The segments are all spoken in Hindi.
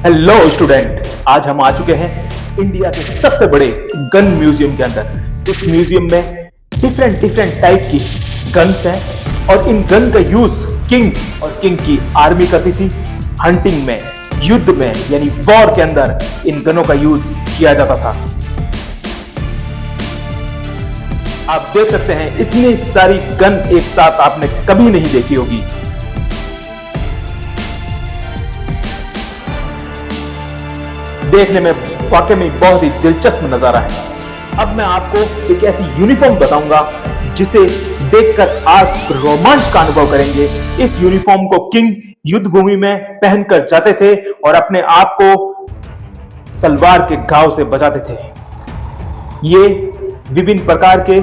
हेलो स्टूडेंट, आज हम आ चुके हैं इंडिया के सबसे बड़े गन म्यूजियम के अंदर। इस म्यूजियम में डिफरेंट टाइप की गन्स हैं और इन गन का यूज किंग और किंग की आर्मी करती थी। हंटिंग में, युद्ध में यानी वॉर के अंदर इन गनों का यूज किया जाता था। आप देख सकते हैं इतनी सारी गन एक साथ आपने कभी नहीं देखी होगी। देखने में वाकई में बहुत ही दिलचस्प नजारा है। अब मैं आपको एक ऐसी यूनिफॉर्म बताऊंगा जिसे देखकर आप रोमांच का अनुभव करेंगे। इस यूनिफॉर्म को किंग युद्ध भूमि में पहनकर जाते थे और अपने आप को तलवार के घाव से बचाते थे। ये विभिन्न प्रकार के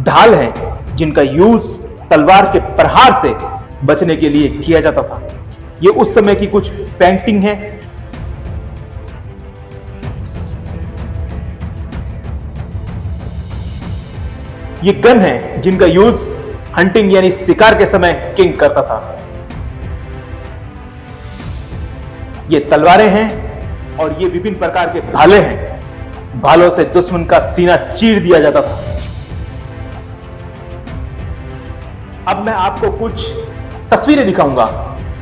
ढाल हैं जिनका यूज तलवार के प्रहार से बचने के लिए किया जाता था। ये उस समय की कुछ पेंटिंग है। ये गन है जिनका यूज हंटिंग यानी शिकार के समय किंग करता था। ये तलवारें हैं और ये विभिन्न प्रकार के भाले हैं। भालों से दुश्मन का सीना चीर दिया जाता था। अब मैं आपको कुछ तस्वीरें दिखाऊंगा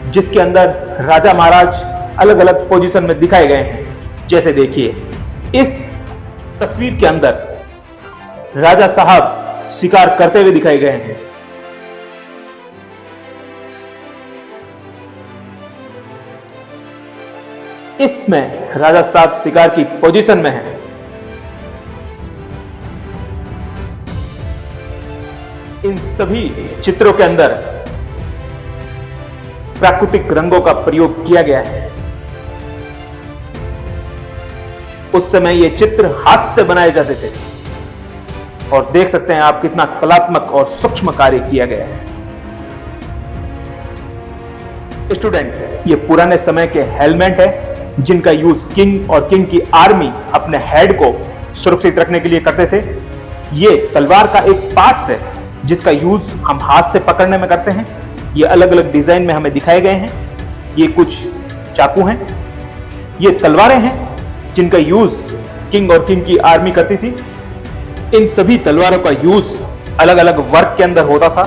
जिसके अंदर राजा महाराज अलग अलग पोजीशन में दिखाए गए हैं। जैसे देखिए, इस तस्वीर के अंदर राजा साहब शिकार करते हुए दिखाए गए हैं। इसमें राजा साहब शिकार की पोजीशन में हैं। इन सभी चित्रों के अंदर प्राकृतिक रंगों का प्रयोग किया गया है। उस समय ये चित्र हाथ से बनाए जाते थे और देख सकते हैं आप कितना कलात्मक और सूक्ष्म कार्य किया गया है। स्टूडेंट, ये पुराने समय के हेलमेट है जिनका यूज किंग और किंग की आर्मी अपने हेड को सुरक्षित रखने के लिए करते थे। ये तलवार का एक पार्ट्स है जिसका यूज हम हाथ से पकड़ने में करते हैं। ये अलग अलग डिजाइन में हमें दिखाए गए हैं। ये कुछ चाकू हैं। ये तलवारें हैं जिनका यूज किंग और किंग की आर्मी करती थी। इन सभी तलवारों का यूज अलग अलग वर्क के अंदर होता था।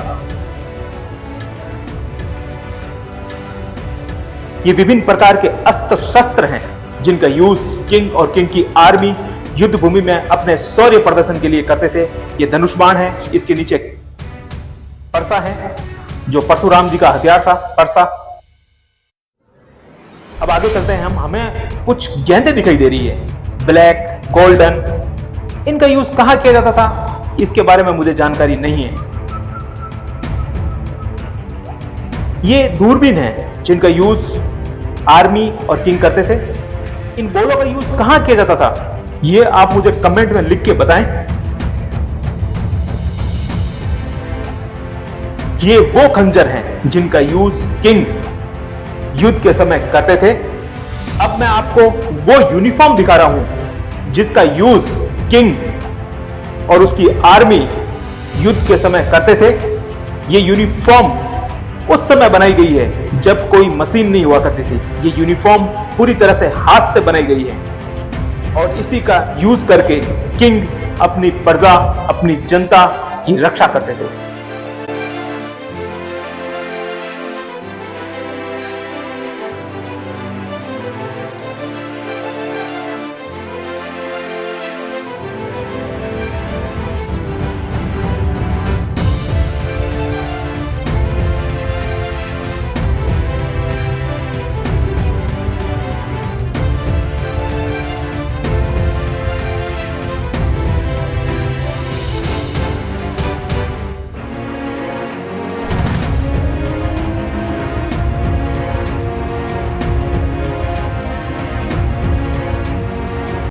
ये विभिन्न प्रकार के अस्त्र शस्त्र हैं जिनका यूज किंग और किंग की आर्मी युद्ध भूमि में अपने शौर्य प्रदर्शन के लिए करते थे। ये धनुष बाण है, इसके नीचे परसा है जो परशुराम जी का हथियार था, परसा। अब आगे चलते हैं हमें कुछ गेंदें दिखाई दे रही है, ब्लैक, गोल्डन। इनका यूज कहां किया जाता था इसके बारे में मुझे जानकारी नहीं है। ये दूरबीन है जिनका यूज आर्मी और किंग करते थे। इन बोलों का यूज कहां किया जाता था ये आप मुझे कमेंट में लिख के बताएं। ये वो खंजर हैं जिनका यूज किंग युद्ध के समय करते थे। अब मैं आपको वो यूनिफॉर्म दिखा रहा हूं जिसका यूज किंग और उसकी आर्मी युद्ध के समय करते थे। ये यूनिफॉर्म उस समय बनाई गई है जब कोई मशीन नहीं हुआ करती थी। ये यूनिफॉर्म पूरी तरह से हाथ से बनाई गई है और इसी का यूज करके किंग अपनी प्रजा, अपनी जनता की रक्षा करते थे।